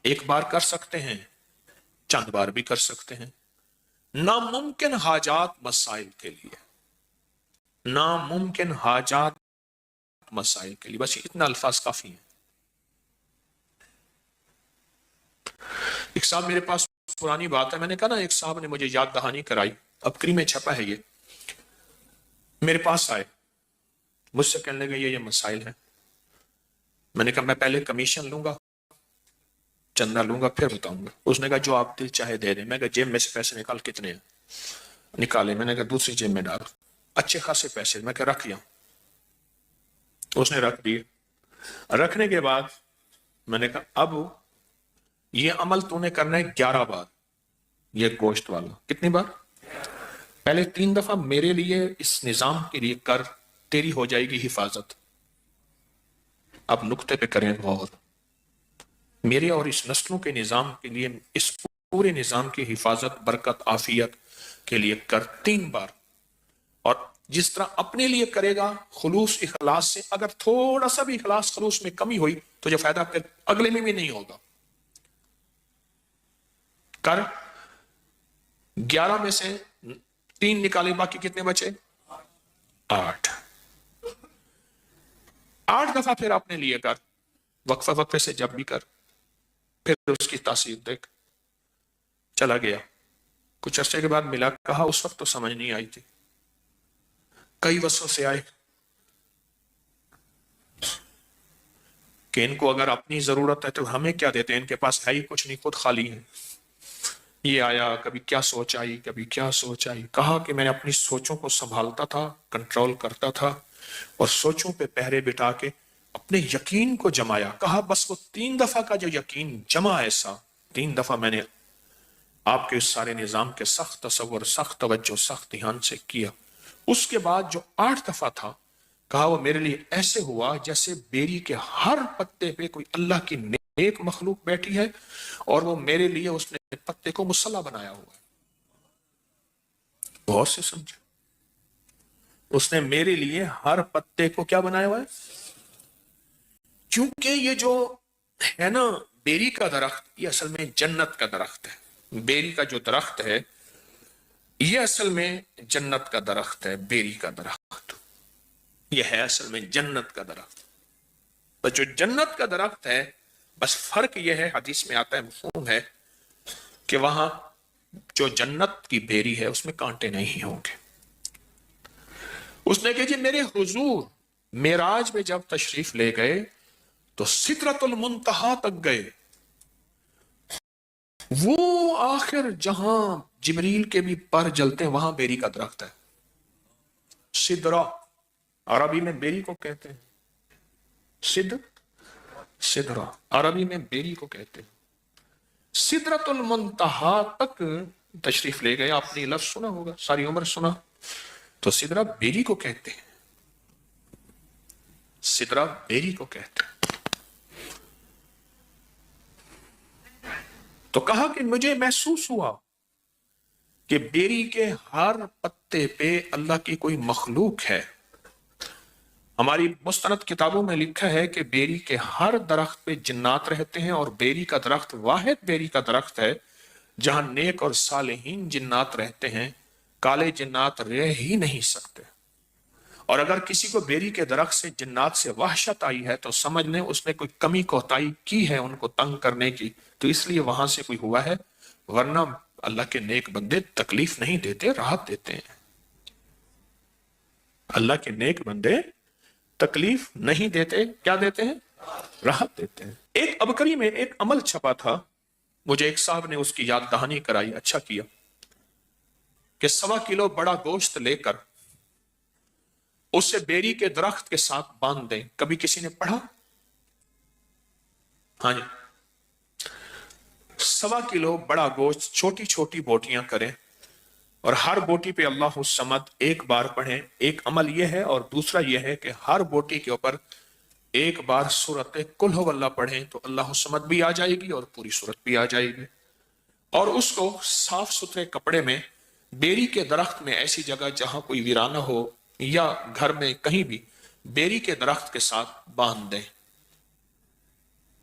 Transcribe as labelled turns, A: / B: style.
A: ایک بار کر سکتے ہیں، چند بار بھی کر سکتے ہیں، ناممکن حاجات مسائل کے لیے، ناممکن حاجات مسائل کے لیے، بس اتنا الفاظ کافی ہیں۔ ایک صاحب میرے پاس، پرانی بات ہے، میں نے کہا نا ایک صاحب نے مجھے یاد دہانی کرائی، ابکری میں چھپا ہے یہ، میرے پاس آئے، مجھ سے کہنے لگے یہ مسائل ہیں۔ میں نے کہا میں پہلے کمیشن لوں گا، چندہ لوں گا، پھر بتاؤں گا۔ اس نے کہا جو آپ دل چاہے دے دیں۔ میں نے کہا جیب میں سے پیسے نکال، کتنے ہیں؟ نکالے۔ میں نے کہا دوسری جیب میں ڈال، اچھے خاصے پیسے۔ میں کہا رکھ لیا۔ اس نے رکھ دیے۔ رکھنے کے بعد میں نے کہا اب یہ عمل تو نے کرنا ہے 11 بار، یہ گوشت والا۔ کتنی بار؟ پہلے 3 دفعہ میرے لیے اس نظام کے لیے کر، تیری ہو جائے گی حفاظت۔ اب نقطے پہ کریں غور، میرے اور اس نسلوں کے نظام کے لیے، اس پورے نظام کی حفاظت، برکت، عافیت کے لیے کر 3 بار۔ اور جس طرح اپنے لیے کرے گا خلوص اخلاص سے، اگر تھوڑا سا بھی اخلاص خلوص میں کمی ہوئی تو جو فائدہ پھر اگلے میں بھی نہیں ہوگا۔ کر 11 میں سے 3 نکالے، باقی کتنے بچے؟ 8۔ 8 دفعہ پھر اپنے لیے کر، وقفہ وقفے سے جب بھی کر، پھر اس کی تاثیر دیکھ۔ چلا گیا، کچھ عرصے کے بعد ملا، کہا اس وقت تو سمجھ نہیں آئی تھی، کئی وسوسے آئے کہ ان کو اگر اپنی ضرورت ہے تو ہمیں کیا دیتے ہیں، ان کے پاس ہے ہی کچھ نہیں، خود خالی ہے۔ یہ آیا، کبھی کیا سوچ آئی، کبھی کیا سوچ آئی۔ کہا کہ میں نے اپنی سوچوں کو سنبھالتا تھا، کنٹرول کرتا تھا، اور سوچوں پہ پہرے بٹھا کے اپنے یقین کو جمایا۔ کہا بس وہ 3 دفعہ کا جو یقین جمع، ایسا 3 دفعہ میں نے آپ کے اس سارے نظام کے سخت تصور، سخت توجہ، سخت دھیان سے کیا۔ اس کے بعد جو 8 دفعہ تھا، کہا وہ میرے لیے ایسے ہوا جیسے بیری کے ہر پتے پہ کوئی اللہ کی نیک مخلوق بیٹھی ہے، اور وہ میرے لیے اس نے پتے کو مصلی بنایا ہوا ہے۔ بہت سے سمجھے، اس نے میرے لیے ہر پتے کو کیا بنایا ہوا ہے؟ کیونکہ یہ جو ہے نا بیری کا درخت، یہ اصل میں جنت کا درخت ہے۔ بیری کا جو درخت ہے یہ اصل میں جنت کا درخت ہے۔ بیری کا درخت یہ ہے اصل میں جنت کا درخت۔ تو جو جنت کا درخت ہے، بس فرق یہ ہے، حدیث میں آتا ہے، مفہوم ہے، کہ وہاں جو جنت کی بیری ہے اس میں کانٹے نہیں ہوں گے۔ اس نے کہا جی میرے حضور معراج میں جب تشریف لے گئے تو سدرۃ المنتہا تک گئے، وہ آخر جہاں جبریل کے بھی پر جلتے ہیں، وہاں بیری کا درخت ہے۔ سدرہ عربی میں بیری کو کہتے ہیں، سدرہ عربی میں بیری کو کہتے ہیں۔ سدرۃ المنتہا تک تشریف لے گئے، آپ نے لفظ سنا ہوگا، ساری عمر سنا، تو سدرہ بیری کو کہتے ہیں، سدرہ بیری کو کہتے ہیں۔ تو کہا کہ مجھے محسوس ہوا کہ بیری کے ہر پتے پہ اللہ کی کوئی مخلوق ہے۔ ہماری مستند کتابوں میں لکھا ہے کہ بیری کے ہر درخت پہ جنات رہتے ہیں، اور بیری کا درخت واحد بیری کا درخت ہے جہاں نیک اور صالحین جنات رہتے ہیں، کالے جنات رہ ہی نہیں سکتے۔ اور اگر کسی کو بیری کے درخت سے جنات سے وحشت آئی ہے تو سمجھ لیں اس نے کوئی کمی کوتاہی کی ہے ان کو تنگ کرنے کی، تو اس لیے وہاں سے کوئی ہوا ہے، ورنہ اللہ کے نیک بندے تکلیف نہیں دیتے، راحت دیتے ہیں۔ اللہ کے نیک بندے تکلیف نہیں دیتے، کیا دیتے ہیں؟ راحت دیتے ہیں۔ ایک ابکری میں ایک عمل چھپا تھا، مجھے ایک صاحب نے اس کی یاد دہانی کرائی، اچھا کیا، کہ 1.25 کلو بڑا گوشت لے کر اسے بیری کے درخت کے ساتھ باندھ دیں۔ کبھی کسی نے پڑھا؟ ہاں جی، 1.25 کلو بڑا گوشت چھوٹی چھوٹی بوٹیاں کریں، اور ہر بوٹی پہ اللہ الصمد ایک بار پڑھیں۔ ایک عمل یہ ہے، اور دوسرا یہ ہے کہ ہر بوٹی کے اوپر ایک بار سورت قل ھو اللہ پڑھیں، تو اللہ الصمد بھی آ جائے گی اور پوری سورت بھی آ جائے گی۔ اور اس کو صاف ستھرے کپڑے میں بیری کے درخت میں، ایسی جگہ جہاں کوئی ویرانہ ہو یا گھر میں کہیں بھی، بیری کے درخت کے ساتھ باندھ دیں۔